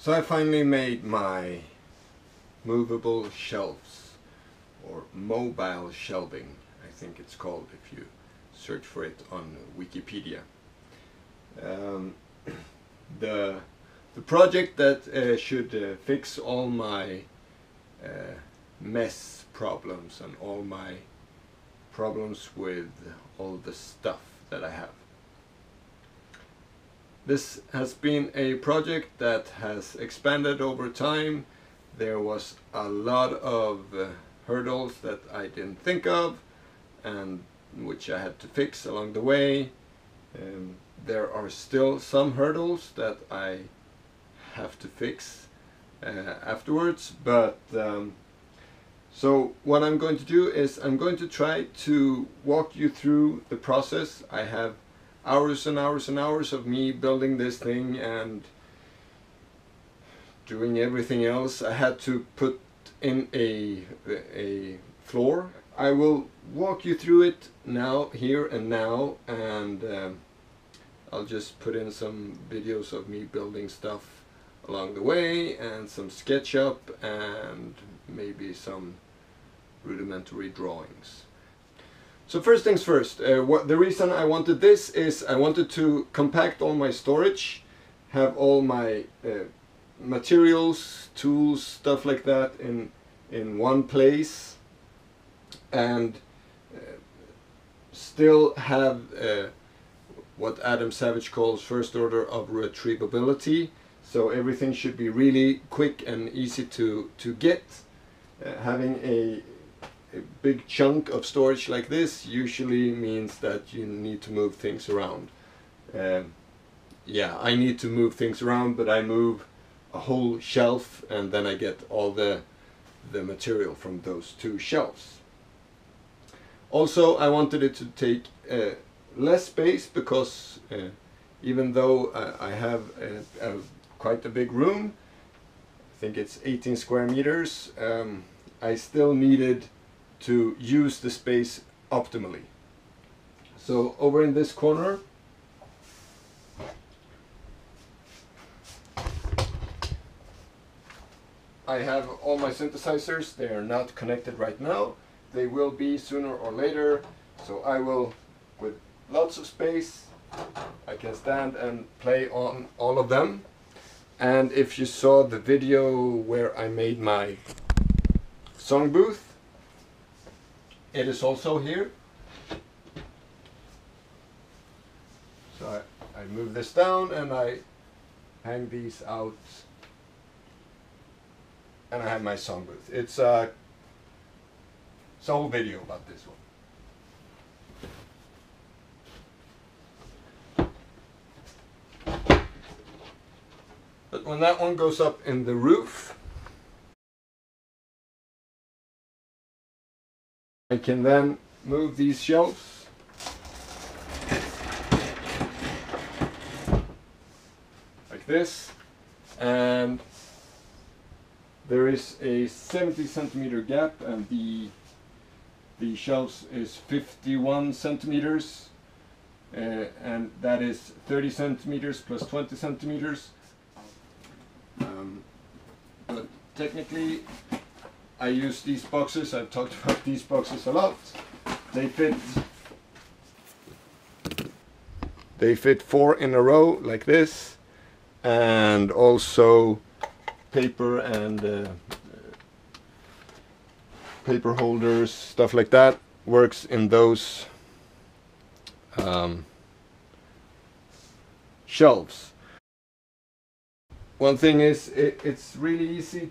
So I finally made my movable shelves, or mobile shelving, I think it's called if you search for it on Wikipedia. The project that should fix all my mess problems and all my problems with all the stuff that I have. This has been a project that has expanded over time. There was a lot of hurdles that I didn't think of and which I had to fix along the way. There are still some hurdles that I have to fix afterwards, but so what I'm going to do is I'm going to try to walk you through the process. I have hours and hours and hours of me building this thing and doing everything else. I had to put in a floor. I will walk you through it now, here and now, and I'll just put in some videos of me building stuff along the way and some Sketchup and maybe some rudimentary drawings. So first things first, the reason I wanted this is I wanted to compact all my storage, have all my materials, tools, stuff like that in one place, and still have what Adam Savage calls first order of retrievability. So everything should be really quick and easy to get. Having a big chunk of storage like this usually means that you need to move things around. Yeah, I need to move things around, but I move a whole shelf and then I get all the material from those two shelves. Also, I wanted it to take less space because even though I have quite a big room, I think it's 18 square meters, I still needed to use the space optimally. So over in this corner, I have all my synthesizers. They are not connected right now. They will be sooner or later. So I will, with lots of space, I can stand and play on all of them. And if you saw the video where I made my song booth, it is also here. So I move this down and I hang these out and I have my song booth. It's a whole video about this one. But when that one goes up in the roof, I can then move these shelves like this, and there is a 70 centimeter gap, and the shelves is 51 centimeters, and that is 30 centimeters plus 20 centimeters. But technically I use these boxes. I've talked about these boxes a lot. They fit 4 in a row like this, and also paper and paper holders, stuff like that works in those shelves. One thing is it's really easy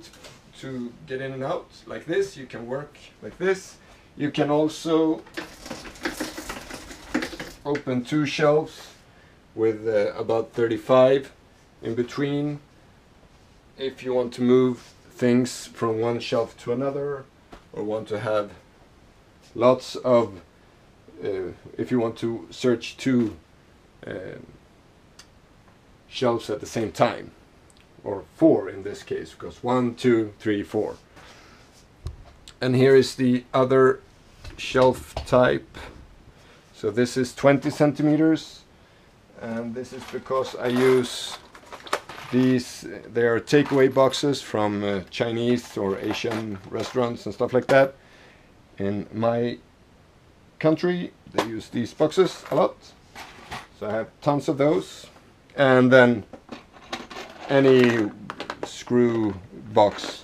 to get in and out like this. You can work like this. You can also open 2 shelves with about 35 in between if you want to move things from one shelf to another, or want to have lots of if you want to search 2 shelves at the same time, or 4 in this case, because 1, 2, 3, 4. And here is the other shelf type. So this is 20 centimeters, and this is because I use These, they are takeaway boxes from Chinese or Asian restaurants and stuff like that. In my country, they use these boxes a lot. So I have tons of those. And then any screw box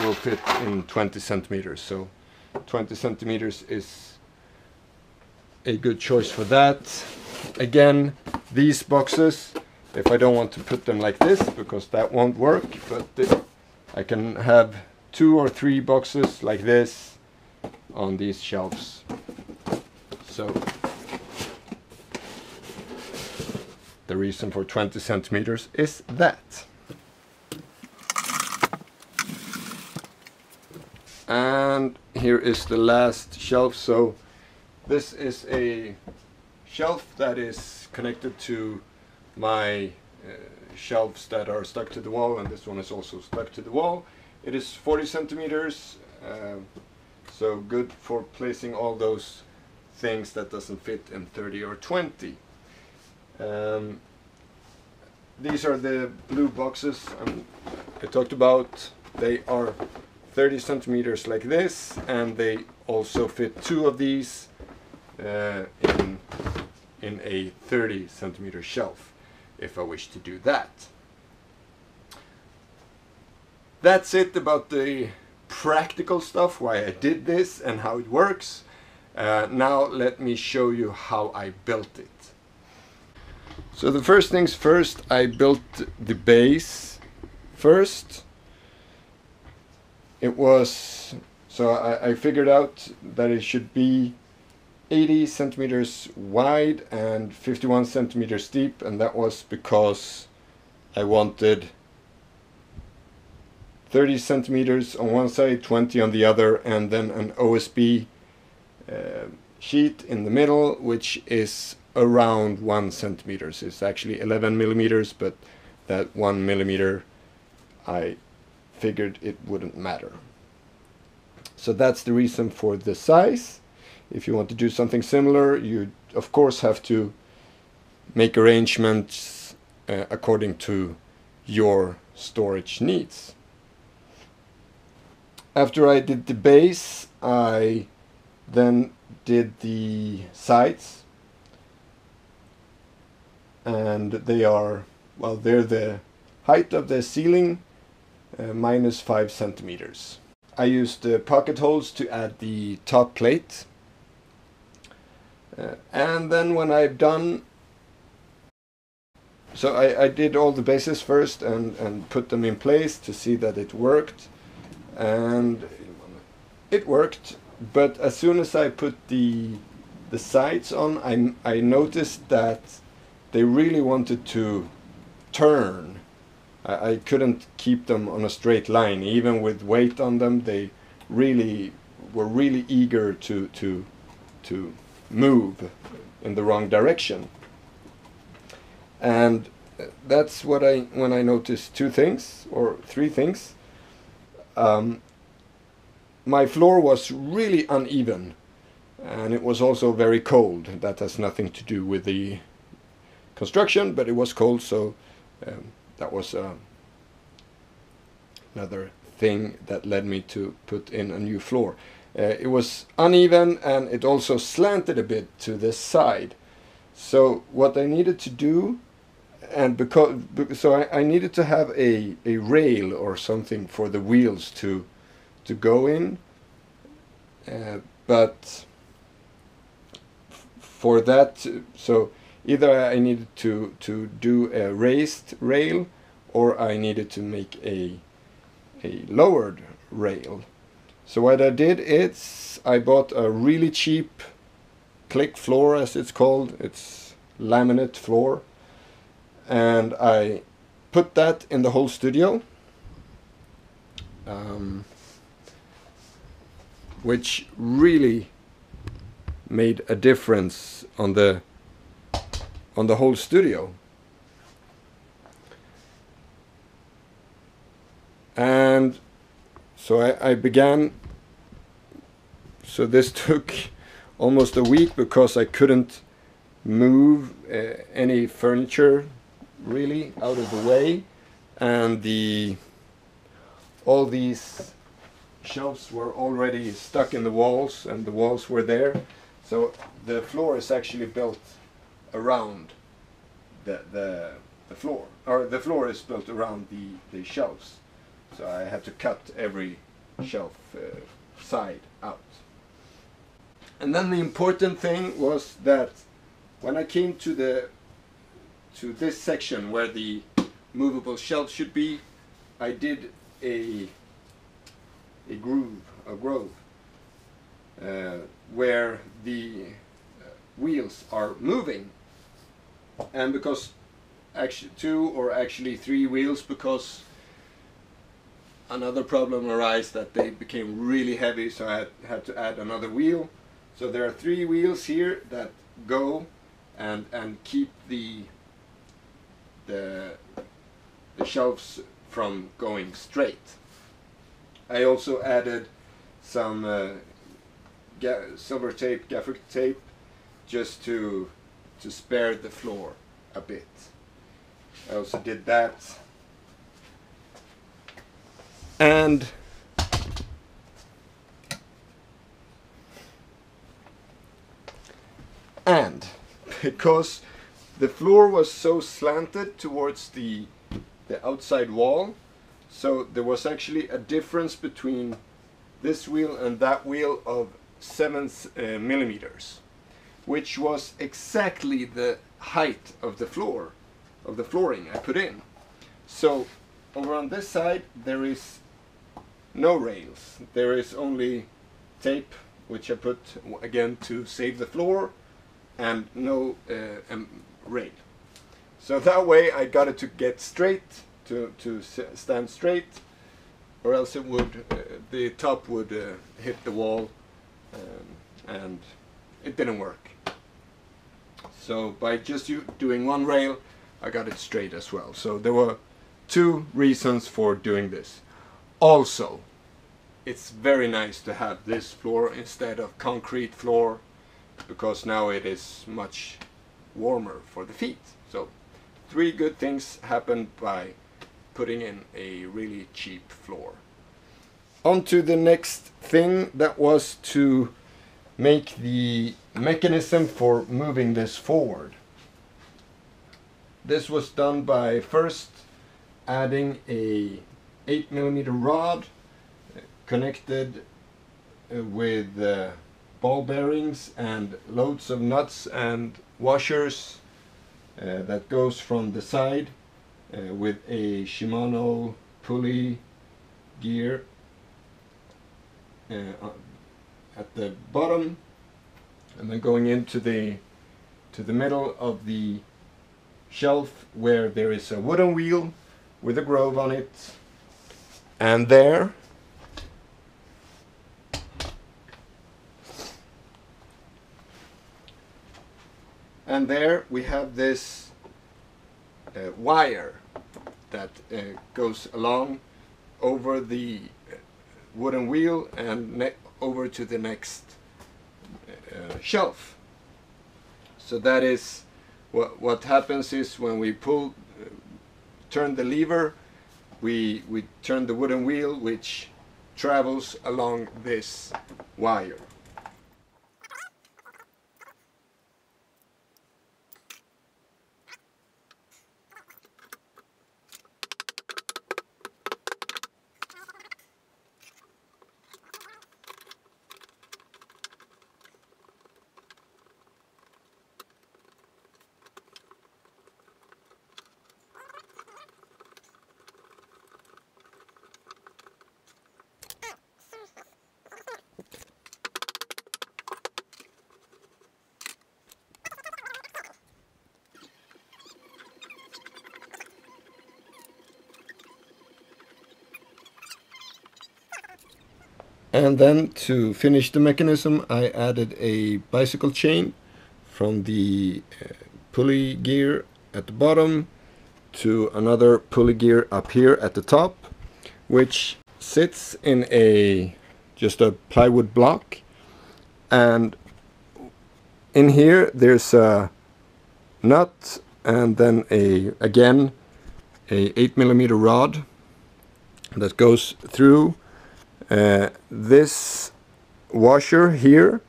will fit in 20 centimeters. So 20 centimeters is a good choice for that. Again, these boxes, if I don't want to put them like this, because that won't work, but I can have 2 or 3 boxes like this on these shelves. So the reason for 20 centimeters is that. And here is the last shelf. So this is a shelf that is connected to my shelves that are stuck to the wall, and this one is also stuck to the wall. It is 40 centimeters, so good for placing all those things that doesn't fit in 30 or 20. These are the blue boxes I talked about. They are 30 centimeters like this, and they also fit 2 of these in a 30 centimeter shelf, if I wish to do that. That's it about the practical stuff, why I did this and how it works. Now let me show you how I built it. So the first things first, I built the base first. It was, so I figured out that it should be 80 centimeters wide and 51 centimeters deep, and that was because I wanted 30 centimeters on one side, 20 on the other, and then an OSB sheet in the middle, which is around 1 centimeter. So it's actually 11 millimeters, but that 1 millimeter I figured it wouldn't matter. So that's the reason for the size. If you want to do something similar, you of course have to make arrangements according to your storage needs. After I did the base, I then did the sides, and they are, well, they're the height of the ceiling minus 5 centimeters. I used the pocket holes to add the top plate. And then when I've done, so I did all the bases first and put them in place to see that it worked. And it worked, but as soon as I put the sides on, I noticed that they really wanted to turn. I couldn't keep them on a straight line. Even with weight on them, they were really eager to move in the wrong direction. And that's when I noticed 2 things or 3 things. My floor was really uneven, and it was also very cold. That has nothing to do with the construction, but it was cold, so that was another thing that led me to put in a new floor. It was uneven, and it also slanted a bit to this side. So what I needed to do, and so I needed to have a rail or something for the wheels to go in, but for that, so either I needed to do a raised rail, or I needed to make a lowered rail. So what I did is I bought a really cheap click floor, as it's called. It's laminate floor, and I put that in the whole studio, which really made a difference on the whole studio. And so I began, so this took almost a week because I couldn't move any furniture really out of the way, and all these shelves were already stuck in the walls, and the walls were there, so the floor is actually built around the floor, or the floor is built around the shelves, so I had to cut every shelf side out. And then the important thing was that when I came to this section where the movable shelf should be, I did a groove where the wheels are moving, and because actually 2 or actually 3 wheels, because another problem arose that they became really heavy, so I had to add another wheel. So there are 3 wheels here that go and keep the shelves from going straight. I also added some silver tape, gaffer tape, just to spare the floor a bit. I also did that. And because the floor was so slanted towards the outside wall, so there was actually a difference between this wheel and that wheel of 7 millimeters, which was exactly the height of the floor, of the flooring I put in. So over on this side there is no rails, there is only tape, which I put again to save the floor, and no rail. So that way I got it to get straight, to stand straight, or else it would the top would hit the wall, and it didn't work. So by just doing one rail, I got it straight as well. So there were 2 reasons for doing this. Also, it's very nice to have this floor instead of concrete floor, because now it is much warmer for the feet. So 3 good things happened by putting in a really cheap floor. On to the next thing, that was to make the mechanism for moving this forward. This was done by first adding a 8mm rod connected with ball bearings and loads of nuts and washers that goes from the side with a Shimano pulley gear at the bottom, and then going into the middle of the shelf where there is a wooden wheel with a groove on it, and there we have this wire that goes along over the wooden wheel and over to the next shelf. So that is what happens is when we turn the lever, we turn the wooden wheel, which travels along this wire. And then to finish the mechanism, I added a bicycle chain from the pulley gear at the bottom to another pulley gear up here at the top, which sits in just a plywood block, and in here there's a nut and then again a 8mm rod that goes through this washer here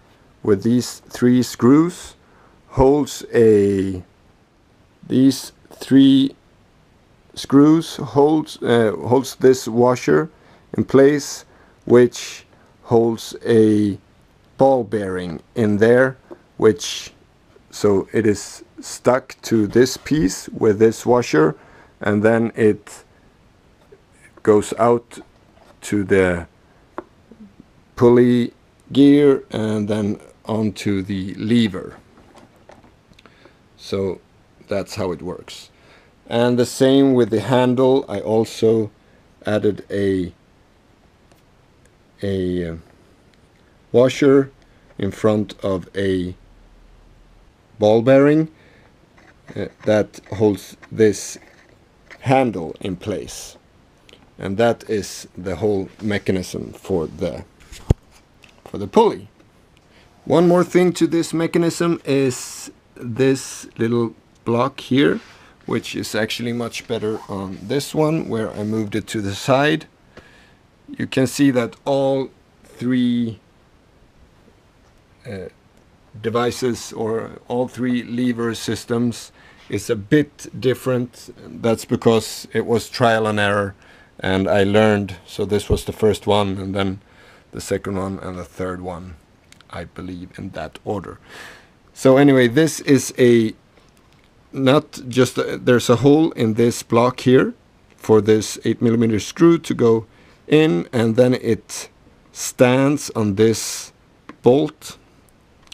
with these 3 screws. These 3 screws holds this washer in place, which holds a ball bearing in there, so it is stuck to this piece with this washer, and then it goes out to the pulley gear and then onto the lever. So that's how it works. And the same with the handle. I also added a washer in front of a ball bearing that holds this handle in place. And that is the whole mechanism for the pulley. One more thing to this mechanism is this little block here, which is actually much better on this one, where I moved it to the side. You can see that all 3 devices, or all 3 lever systems, is a bit different. That's because it was trial and error, and I learned. So this was the first one, and then the second one, and the third one, I believe, in that order. So anyway, this is not just there's a hole in this block here for this 8mm screw to go in, and then it stands on this bolt.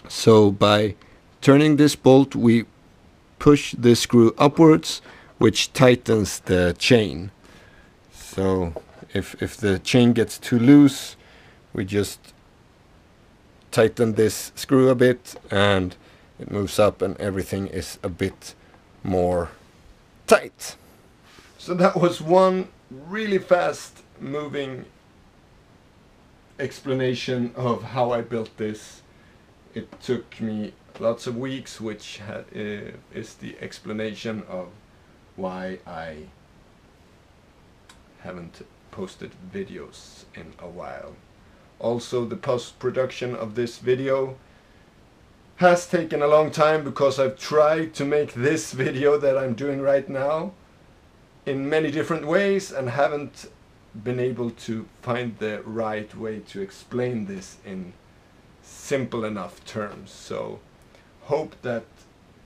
So by turning this bolt, we push this screw upwards, which tightens the chain. So if the chain gets too loose, we just tighten this screw a bit and it moves up, and everything is a bit more tight. So that was one really fast moving explanation of how I built this. It took me lots of weeks, which is the explanation of why I haven't posted videos in a while. Also, the post-production of this video has taken a long time, because I've tried to make this video that I'm doing right now in many different ways and haven't been able to find the right way to explain this in simple enough terms. So hope that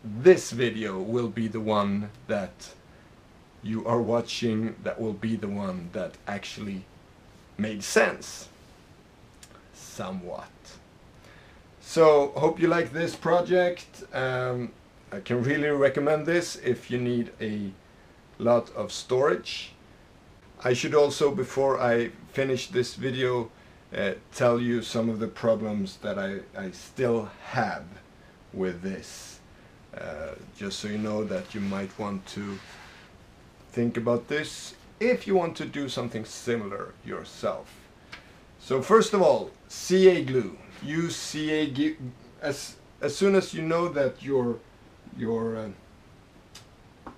this video will be the one that you are watching, that will be the one that actually made sense somewhat. So hope you like this project. I can really recommend this if you need a lot of storage. I should also, before I finish this video, tell you some of the problems that I still have with this, just so you know that you might want to think about this if you want to do something similar yourself. So first of all, CA glue. Use CA glue as soon as you know that your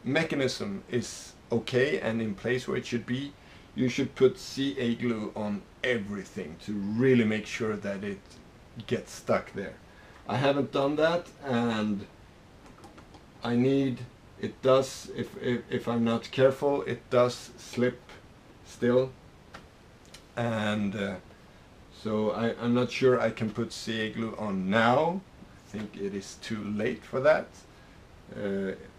mechanism is okay and in place where it should be. You should put CA glue on everything to really make sure that it gets stuck there. I haven't done that, and it does, if I'm not careful, it does slip still, and so I'm not sure I can put CA glue on now. I think it is too late for that,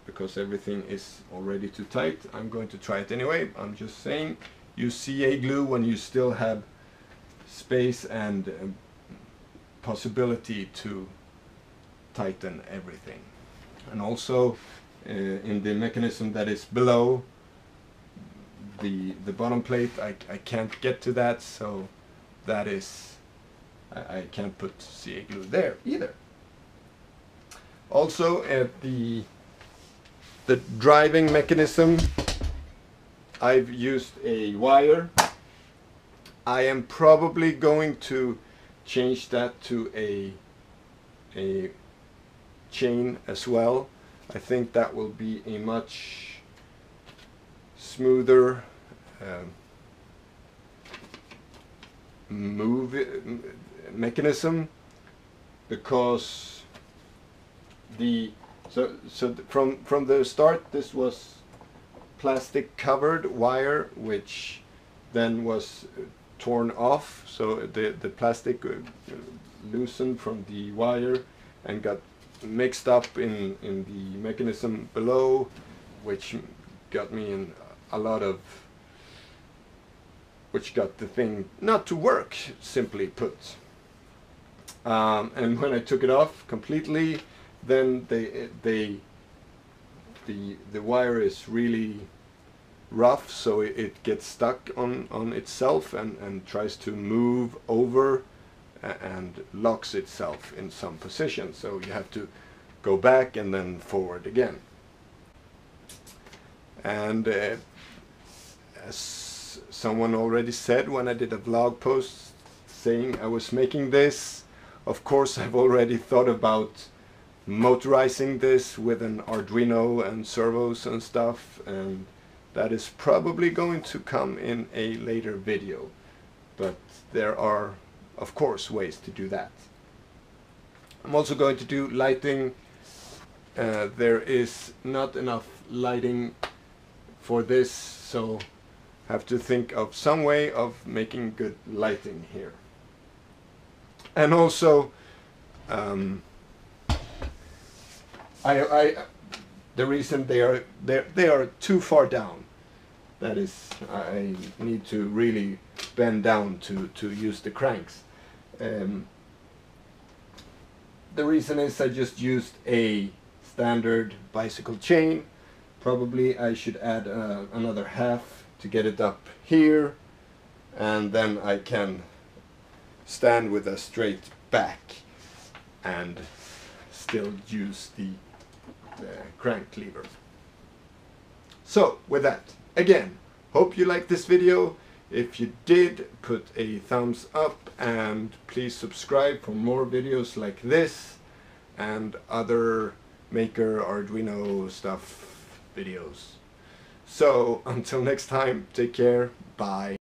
because everything is already too tight. I'm going to try it anyway. I'm just saying, use CA glue when you still have space and possibility to tighten everything. And also in the mechanism that is below the bottom plate, I can't get to that, so that is, I can't put CA glue there either. Also at the driving mechanism, I've used a wire. I am probably going to change that to a chain as well. I think that will be a much smoother mechanism, because from the start this was plastic covered wire, which then was torn off, so the plastic loosened from the wire and got mixed up in the mechanism below, which got me in a lot of, which got the thing not to work, simply put. And when I took it off completely, then the wire is really rough, so it gets stuck on itself and tries to move over and locks itself in some position, so you have to go back and then forward again. And as someone already said when I did a vlog post saying I was making this, of course I've already thought about motorizing this with an Arduino and servos and stuff, and that is probably going to come in a later video, but there are of course ways to do that. I'm also going to do lighting. There is not enough lighting for this, so have to think of some way of making good lighting here. And also the reason they are too far down, that is, I need to really bend down to use the cranks. The reason is I just used a standard bicycle chain. Probably I should add another half to get it up here, and then I can stand with a straight back and still use the crank lever. So with that, again, hope you liked this video. If you did, put a thumbs up, and please subscribe for more videos like this and other Maker Arduino stuff videos. So until next time, take care, bye.